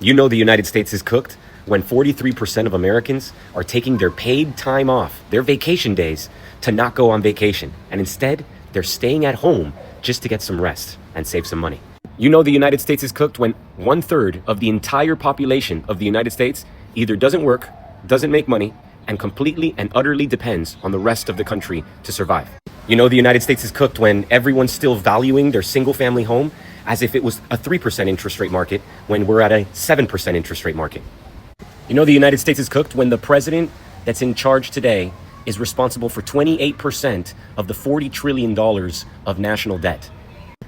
You know the United States is cooked when 43% of Americans are taking their paid time off, their vacation days, to not go on vacation. And instead, they're staying at home just to get some rest and save some money. You know the United States is cooked when 1/3 of the entire population of the United States either doesn't work, doesn't make money, and completely and utterly depends on the rest of the country to survive. You know the United States is cooked when everyone's still valuing their single-family home as if it was a 3% interest rate market when we're at a 7% interest rate market. You know the United States is cooked when the president that's in charge today is responsible for 28% of the $40 trillion of national debt.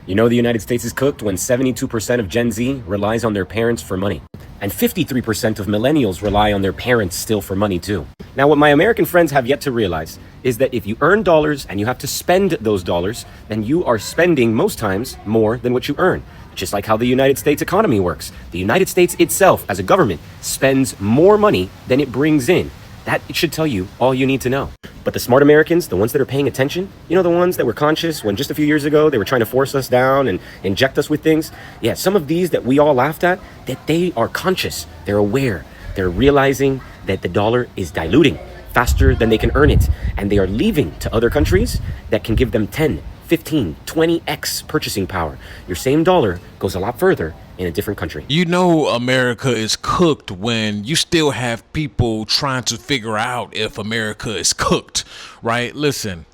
You know the United States is cooked when 72% of Gen Z relies on their parents for money. And 53% of millennials rely on their parents still for money too. Now, what my American friends have yet to realize is that if you earn dollars and you have to spend those dollars, then you are spending most times more than what you earn. Just like how the United States economy works. The United States itself, as a government, spends more money than it brings in. That should tell you all you need to know. But the smart Americans, the ones that are paying attention, you know, the ones that were conscious when just a few years ago they were trying to force us down and inject us with things. Yeah, some of these that we all laughed at, that they are conscious, they're aware, they're realizing that the dollar is diluting faster than they can earn it. And they are leaving to other countries that can give them 10, 15, 20x purchasing power. Your same dollar goes a lot further in a different country. You know America is cooked when you still have people trying to figure out if America is cooked, right? Listen,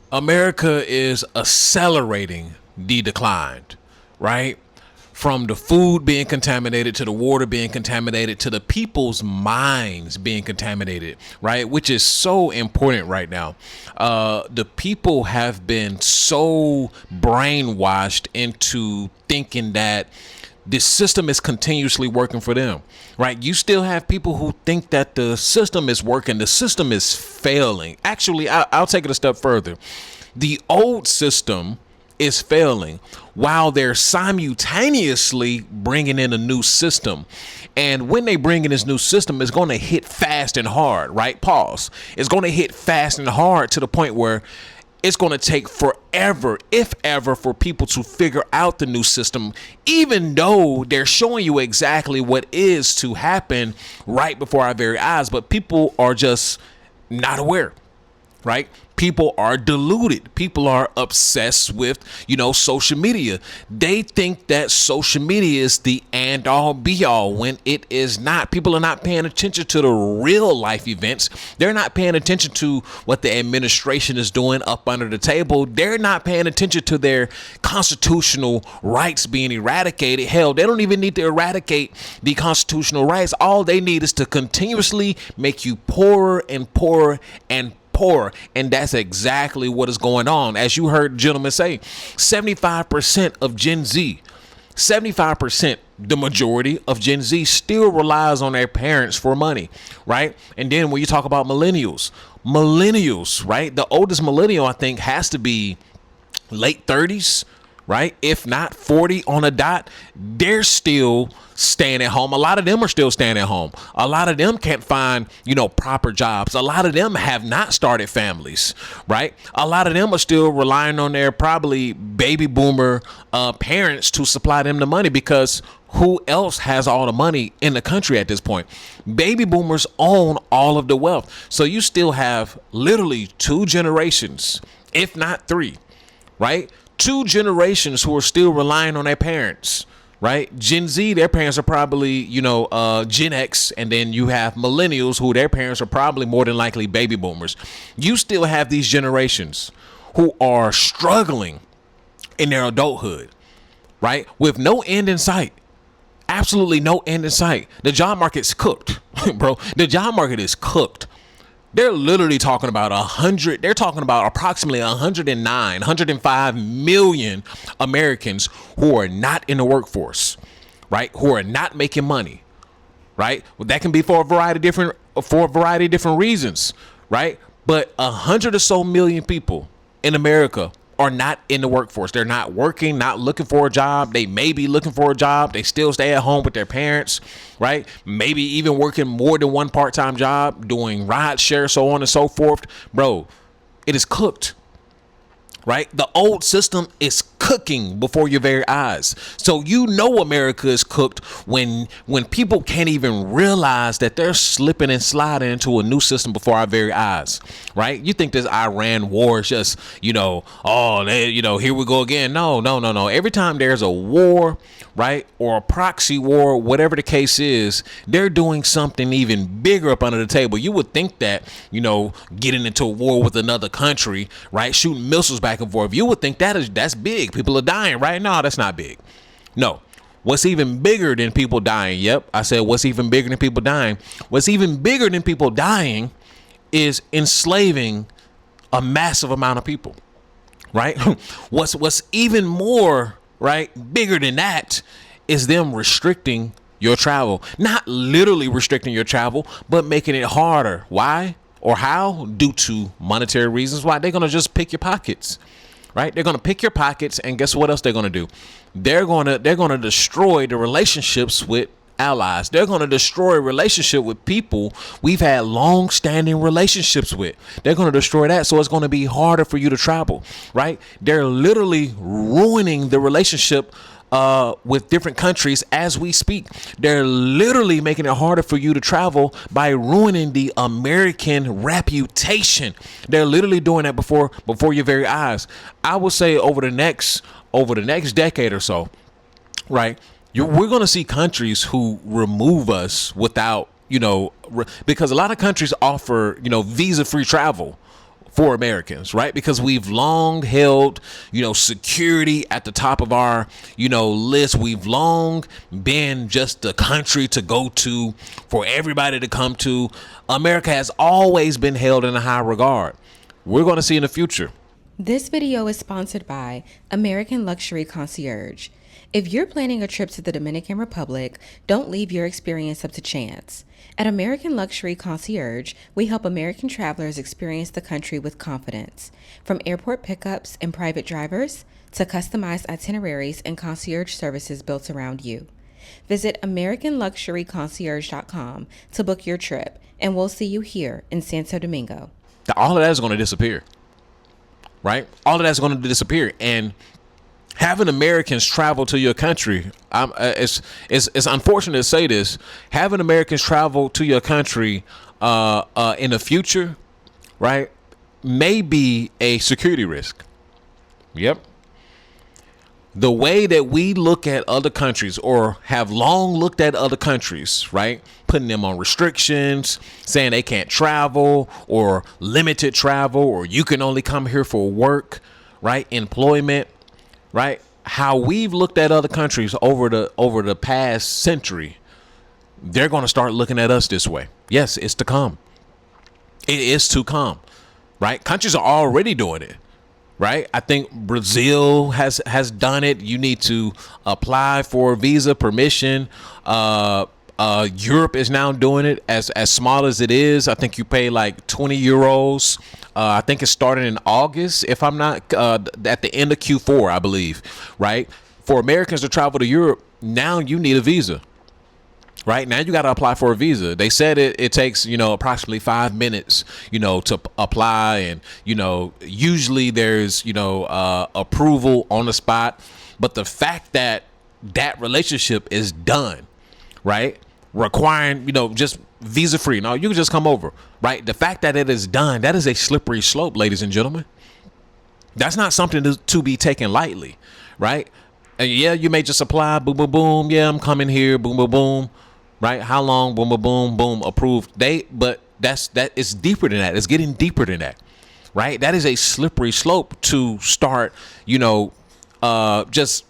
America is accelerating the decline, right? From the food being contaminated to the water being contaminated to the people's minds being contaminated, right? Which is so important right now. The people have been so brainwashed into thinking that the system is continuously working for them, right? You still have people who think that the system is working. The system is failing. Actually, I'll take it a step further. The old system is failing while they're simultaneously bringing in a new system. And when they bring in this new system, it's going to hit fast and hard, right? Pause. It's going to hit fast and hard to the point where it's going to take forever, if ever, for people to figure out the new system, even though they're showing you exactly what is to happen right before our very eyes. But people are just not aware, right? People are deluded. People are obsessed with, social media. They think that social media is the and all be all when it is not. People are not paying attention to the real life events. They're not paying attention to what the administration is doing up under the table. They're not paying attention to their constitutional rights being eradicated. Hell, they don't even need to eradicate the constitutional rights. All they need is to continuously make you poorer and poorer and poor. And that's exactly what is going on. As you heard the gentleman say, 75% of Gen Z, 75%, the majority of Gen Z still relies on their parents for money, right? And then when you talk about millennials, right? The oldest millennial, I think, has to be late 30s, right? If not 40 on a dot. They're still staying at home. A lot of them are still staying at home. A lot of them can't find, proper jobs. A lot of them have not started families, right? A lot of them are still relying on their probably baby boomer parents to supply them the money, because who else has all the money in the country at this point? Baby boomers own all of the wealth. So you still have literally 2 generations, if not 3, right? 2 generations who are still relying on their parents, right? Gen Z, their parents are probably, Gen X, and then you have millennials who their parents are probably more than likely baby boomers. You still have these generations who are struggling in their adulthood, right? With no end in sight. Absolutely no end in sight. The job market's cooked, bro. The job market is cooked. They're literally talking about they're talking about approximately 105 million Americans who are not in the workforce, right? Who are not making money, right? Well, that can be for a variety of different reasons, right? But 100 or so million people in America are not in the workforce. They're not working, not looking for a job. They may be looking for a job. They still stay at home with their parents, right? Maybe even working more than one part-time job, doing ride share, so on and so forth. Bro, it is cooked. right? The old system is cooking before your very eyes. So you know America is cooked when people can't even realize that they're slipping and sliding into a new system before our very eyes, right? You think this Iran war is just, here we go again. No. Every time there's a war, right, or a proxy war, whatever the case is, they're doing something even bigger up under the table. You would think that, getting into a war with another country, right, shooting missiles back and forth, you would think that's big. People are dying, right? No, that's not big. No. What's even bigger than people dying? Yep, I said what's even bigger than people dying? What's even bigger than people dying is enslaving a massive amount of people, right? What's even more, right, bigger than that is them restricting your travel. Not literally restricting your travel, but making it harder. Why or how? Due to monetary reasons. Why? They're going to just pick your pockets, right? They're going to pick your pockets, and guess what else they're going to do? They're going to destroy the relationships with allies. They're going to destroy a relationship with people we've had long-standing relationships with. They're going to destroy that, so it's going to be harder for you to travel, right? They're literally ruining the relationship with different countries as we speak. They're literally making it harder for you to travel by ruining the American reputation. They're literally doing that before your very eyes. I would say over the next decade or so, right? We're going to see countries who remove us without, because a lot of countries offer, visa-free travel for Americans, right? Because we've long held, security at the top of our, list. We've long been just the country to go to for everybody to come to. America has always been held in a high regard. We're going to see in the future. This video is sponsored by American Luxury Concierge. If you're planning a trip to the Dominican Republic, don't leave your experience up to chance. At American Luxury Concierge, we help American travelers experience the country with confidence. From airport pickups and private drivers to customized itineraries and concierge services built around you. Visit AmericanLuxuryConcierge.com to book your trip, and we'll see you here in Santo Domingo. All of that is going to disappear, right? All of that's going to disappear. And having Americans travel to your country, it's unfortunate to say this, having Americans travel to your country in the future, right, may be a security risk. Yep. The way that we look at other countries, or have long looked at other countries, right, putting them on restrictions, saying they can't travel, or limited travel, or you can only come here for work, right, employment, right? How we've looked at other countries over the past century, they're going to start looking at us this way. Yes, it's to come. It is to come, right? Countries are already doing it, right? I think Brazil has done it. You need to apply for visa permission. Europe is now doing it as small as it is. I think you pay like 20 euros. I think it started in August, if I'm not, at the end of Q4, I believe, right? For Americans to travel to Europe, now you need a visa, right? Now you got to apply for a visa. They said it takes, approximately 5 minutes, to apply. And, usually there's, approval on the spot. But the fact that relationship is done, right, requiring, just visa free. No, you can just come over, right? The fact that it is done, that is a slippery slope, ladies and gentlemen. That's not something to be taken lightly, right? And yeah, you may just apply, boom, boom, boom. Yeah, I'm coming here, boom, boom, boom, right? How long? Boom, boom, boom, boom, approved date. But that is deeper than that. It's getting deeper than that, right? That is a slippery slope to start, just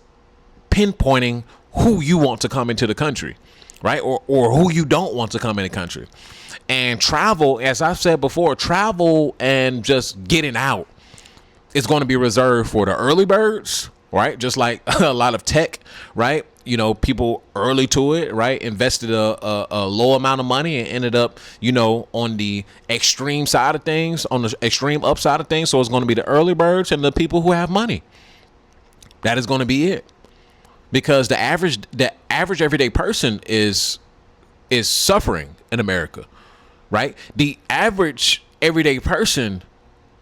pinpointing who you want to come into the country, right? Or who you don't want to come in the country. And travel, as I've said before, travel and just getting out is going to be reserved for the early birds, right? Just like a lot of tech, right? People early to it, right? Invested a low amount of money and ended up, on the extreme side of things, on the extreme upside of things. So it's going to be the early birds and the people who have money. That is going to be it. Because the average everyday person is suffering in America, right? The average everyday person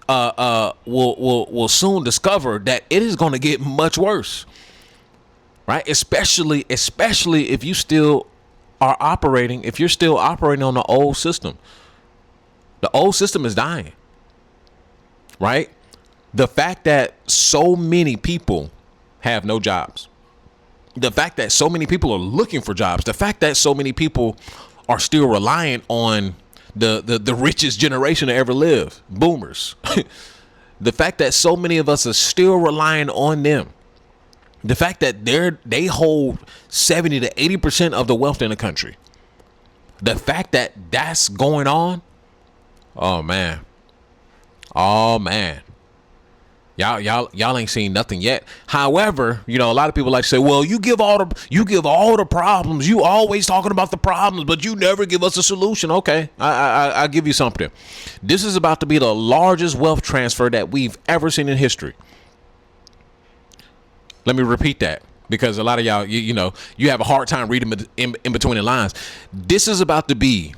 will soon discover that it is going to get much worse, right? Especially if you still are operating, if you're still operating on the old system. The old system is dying, right? The fact that so many people have no jobs, the fact that so many people are looking for jobs, the fact that so many people are still reliant on the richest generation to ever live, boomers. The fact that so many of us are still relying on them. The fact that they hold 70 to 80% of the wealth in the country. The fact that that's going on. Oh man. Oh man. Y'all ain't seen nothing yet. However, a lot of people like to say, well, you give all the problems. You always talking about the problems, but you never give us a solution. Okay, I'll give you something. This is about to be the largest wealth transfer that we've ever seen in history. Let me repeat that, because a lot of y'all, you have a hard time reading in between the lines. This is about to be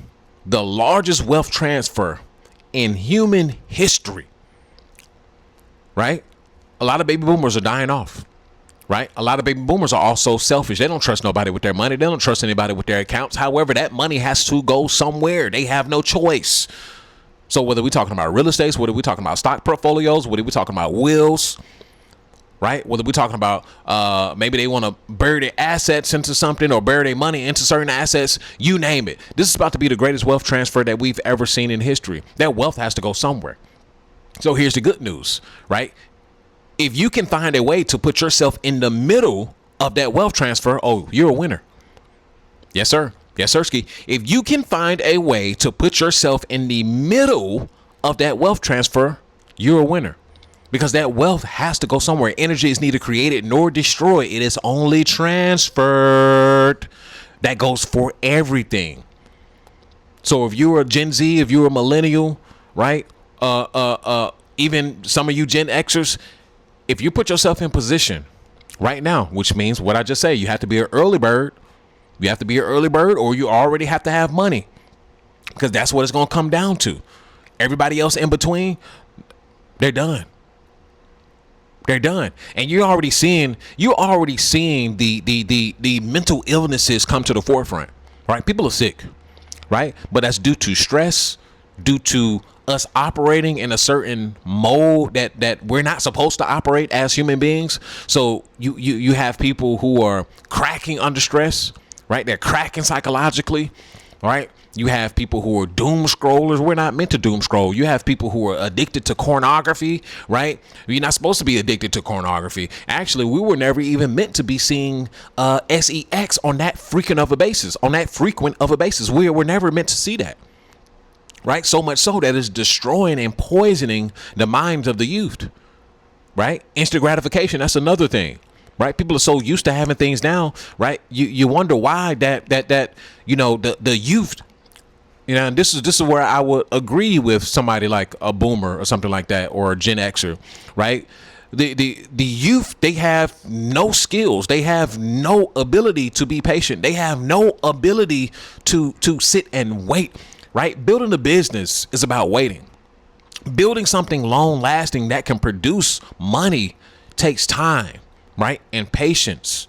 the largest wealth transfer in human history. Right? A lot of baby boomers are dying off. Right? A lot of baby boomers are also selfish. They don't trust nobody with their money. They don't trust anybody with their accounts. However, that money has to go somewhere. They have no choice. So whether we're talking about real estate, whether we're talking about stock portfolios, whether we're talking about wills, right? Whether we're talking about maybe they want to bury their assets into something or bury their money into certain assets, you name it. This is about to be the greatest wealth transfer that we've ever seen in history. That wealth has to go somewhere. So here's the good news, right? If you can find a way to put yourself in the middle of that wealth transfer, oh, you're a winner. Yes, sir. Yes, sir, Ski. If you can find a way to put yourself in the middle of that wealth transfer, you're a winner. Because that wealth has to go somewhere. Energy is neither created nor destroyed. It is only transferred. That goes for everything. So if you're a Gen Z, if you're a millennial, right? Even some of you Gen Xers, if you put yourself in position right now, which means what I just say, you have to be an early bird. You have to be an early bird, or you already have to have money, because that's what it's going to come down to. Everybody else in between, they're done. They're done. And you're already seeing the mental illnesses come to the forefront, right? People are sick, right? But that's due to stress, due to us operating in a certain mode that we're not supposed to operate as human beings. So you have people who are cracking under stress, right? They're cracking psychologically, right? You have people who are doom scrollers. We're not meant to doom scroll. You have people who are addicted to pornography, right? You're not supposed to be addicted to pornography. Actually, we were never even meant to be seeing sex on that frequent of a basis. We were never meant to see that. Right? So much so that it's destroying and poisoning the minds of the youth. Right? Instant gratification. That's another thing. Right? People are so used to having things now. Right? You wonder why that the youth. And this is where I would agree with somebody like a boomer or something like that, or a Gen Xer. Right? The youth, they have no skills. They have no ability to be patient. They have no ability to sit and wait. Right? Building a business is about waiting. Building something long lasting that can produce money takes time, right? And patience.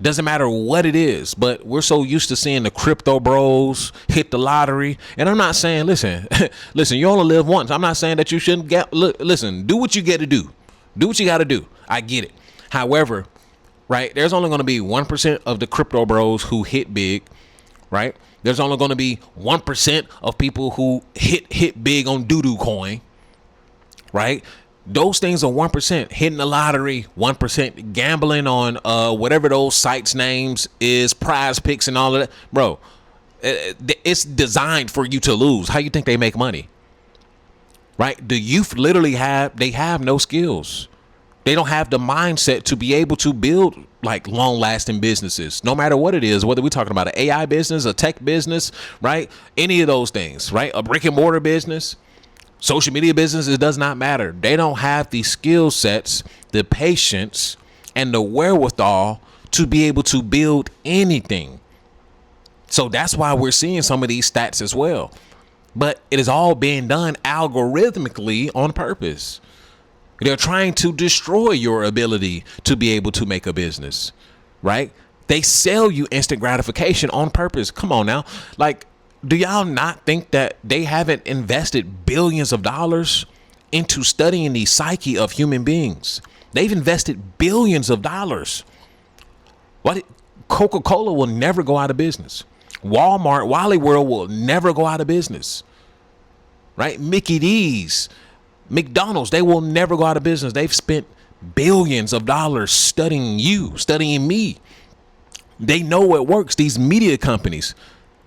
Doesn't matter what it is, but we're so used to seeing the crypto bros hit the lottery. And I'm not saying, listen, you only live once. I'm not saying that you shouldn't listen, do what you get to do. Do what you got to do. I get it. However, right, there's only going to be 1% of the crypto bros who hit big, right? There's only going to be 1% of people who hit big on doo-doo coin, right? Those things are 1%. Hitting the lottery, 1%. Gambling on whatever those sites' names is, Prize Picks and all of that. Bro, it's designed for you to lose. How you think they make money? Right? The youth literally have no skills. They don't have the mindset to be able to build like long lasting businesses, no matter what it is, whether we're talking about an AI business, a tech business, right? Any of those things, right? A brick and mortar business, social media business, it does not matter. They don't have the skill sets, the patience, and the wherewithal to be able to build anything. So that's why we're seeing some of these stats as well. but it is all being done algorithmically on purpose. They're trying to destroy your ability to be able to make a business, right? They sell you instant gratification on purpose. Come on now. Like, do y'all not think that they haven't invested billions of dollars into studying the psyche of human beings? They've invested billions of dollars. What? Coca-Cola will never go out of business. Walmart, Wally World will never go out of business. Right? Mickey D's, McDonald's, they will never go out of business. They've spent billions of dollars studying you, studying me. They know what works. These media companies,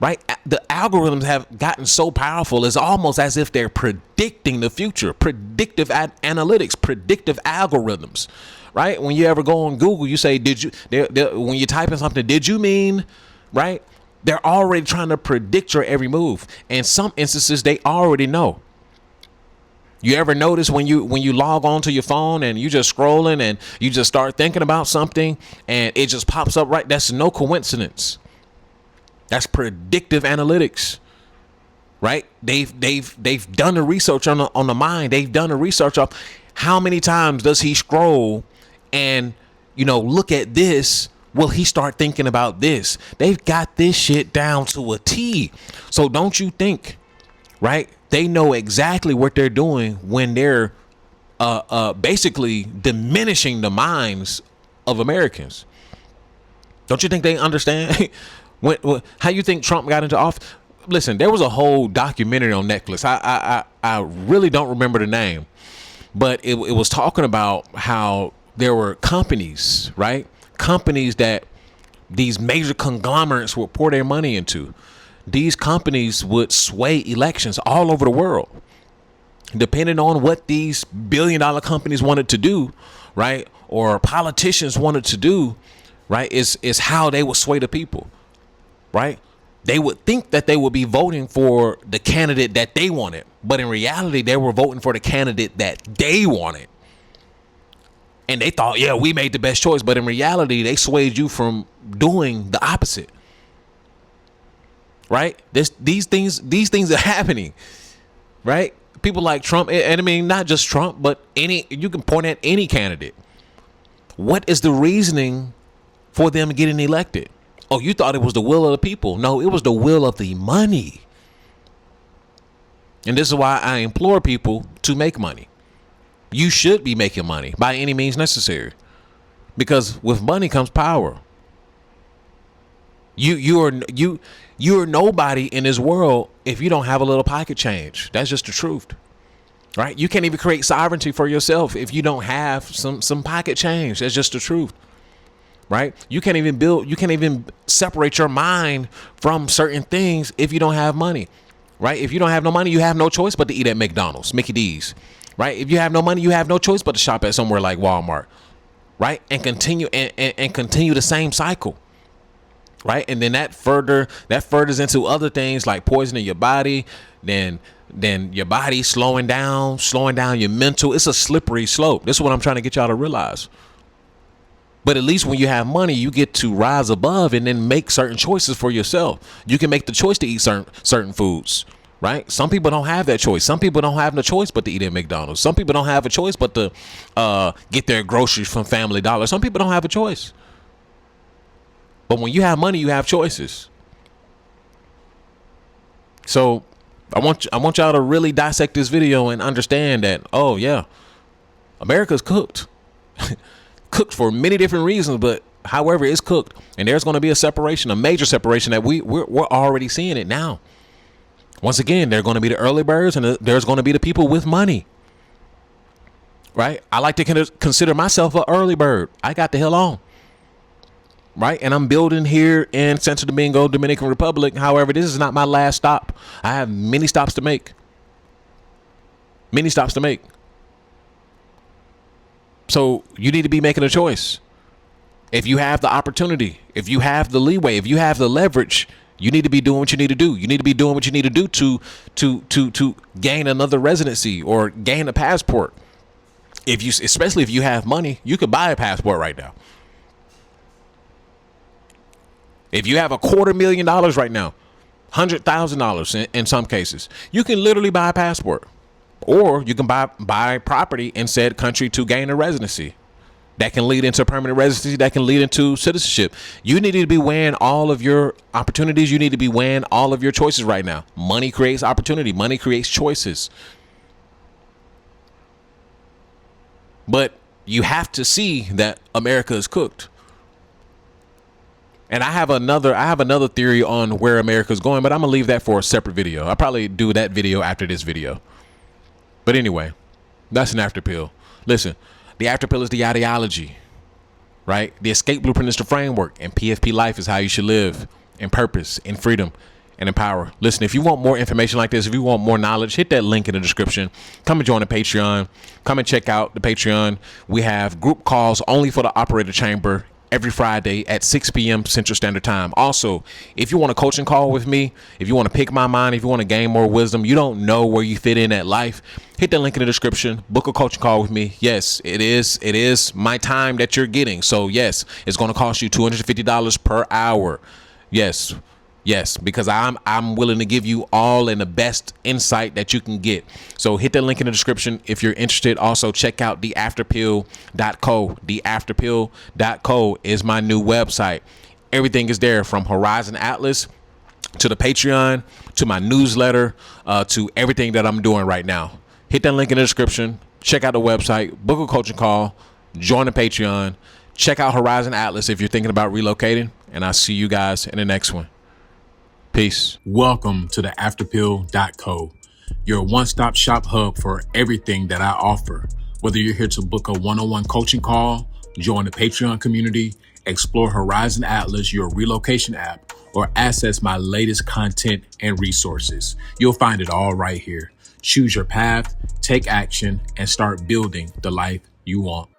right? The algorithms have gotten so powerful, it's almost as if they're predicting the future. Predictive analytics, predictive algorithms, right? When you ever go on Google, you say, did you, when you type in something, did you mean, right? They're already trying to predict your every move. In some instances, they already know. You ever notice when you log on to your phone and you just scrolling and you just start thinking about something and it just pops up, right? That's no coincidence. That's predictive analytics, right? They've done the research on the mind. They've done the research of how many times does he scroll and, look at this. Will he start thinking about this? They've got this shit down to a T. So don't you think, right? They know exactly what they're doing when they're basically diminishing the minds of Americans. Don't you think they understand? How you think Trump got into office? Listen, there was a whole documentary on Netflix. I really don't remember the name, but it was talking about how there were companies, right? Companies that these major conglomerates would pour their money into. These companies would sway elections all over the world, depending on what these billion-dollar companies wanted to do, right? Or politicians wanted to do, right? Is how they would sway the people, right? They would think that they would be voting for the candidate that they wanted, but in reality, they were voting for the candidate that they wanted. And they thought, yeah, we made the best choice. But in reality, they swayed you from doing the opposite. Right? These things are happening. Right? People like Trump, and I mean, not just Trump, but you can point at any candidate. What is the reasoning for them getting elected? Oh, you thought it was the will of the people. No, it was the will of the money. And this is why I implore people to make money. You should be making money by any means necessary, because with money comes power. You're nobody in this world if you don't have a little pocket change. That's just the truth, right? You can't even create sovereignty for yourself if you don't have some pocket change. That's just the truth, right? You can't even separate your mind from certain things if you don't have money, right? If you don't have no money, you have no choice but to eat at McDonald's, Mickey D's. Right? If you have no money, you have no choice but to shop at somewhere like Walmart, right? And continue and continue the same cycle, right? And then that furthers into other things like poisoning your body, then your body slowing down your mental. It's a slippery slope. This is what I'm trying to get y'all to realize. But at least when you have money, you get to rise above and then make certain choices for yourself. You can make the choice to eat certain foods. Right? Some people don't have that choice. Some people don't have no choice but to eat at McDonald's. Some people don't have a choice but to get their groceries from Family Dollar. Some people don't have a choice. But when you have money, you have choices. So I want y'all to really dissect this video and understand that, oh yeah, America's cooked. Cooked for many different reasons, but however, it's cooked. And there's going to be a separation, a major separation that we're already seeing it now. Once again, there are going to be the early birds and there's going to be the people with money, right? I like to consider myself an early bird. I got the hell on, right? And I'm building here in Santo Domingo, Dominican Republic. However, this is not my last stop. I have many stops to make. So you need to be making a choice. If you have the opportunity, if you have the leeway, if you have the leverage, you need to be doing what you need to do. You need to be doing what you need to do to gain another residency or gain a passport. Especially if you have money, you could buy a passport right now. If you have $250,000 right now, $100,000 in some cases. You can literally buy a passport, or you can buy property in said country to gain a residency. That can lead into permanent residency. That can lead into citizenship. You need to be weighing all of your opportunities. You need to be weighing all of your choices right now. Money creates opportunity. Money creates choices. But you have to see that America is cooked. And I have another theory on where America is going, but I'm gonna leave that for a separate video. I'll probably do that video after this video. But anyway, that's an after pill. Listen, the after pill is the ideology, right? The escape blueprint is the framework, and PFP life is how you should live in purpose, in freedom, and in power. Listen, if you want more information like this, if you want more knowledge, hit that link in the description. Come and join the Patreon. Come and check out the Patreon. We have group calls only for the operator chamber every Friday at 6 p.m. Central Standard Time. Also, if you want a coaching call with me, if you want to pick my mind, if you want to gain more wisdom, you don't know where you fit in at life, hit that link in the description. Book a coaching call with me. Yes, it is my time that you're getting. So yes, it's going to cost you $250 per hour. Yes, because I'm willing to give you all and the best insight that you can get. So hit that link in the description if you're interested. Also, check out theafterpill.co. Theafterpill.co is my new website. Everything is there, from Horizon Atlas to the Patreon to my newsletter to everything that I'm doing right now. Hit that link in the description. Check out the website. Book a coaching call. Join the Patreon. Check out Horizon Atlas if you're thinking about relocating. And I'll see you guys in the next one. Peace. Welcome to the afterpill.co, your one-stop shop hub for everything that I offer. Whether you're here to book a one-on-one coaching call, join the Patreon community, explore Horizon Atlas, your relocation app, or access my latest content and resources, you'll find it all right here. Choose your path, take action, and start building the life you want.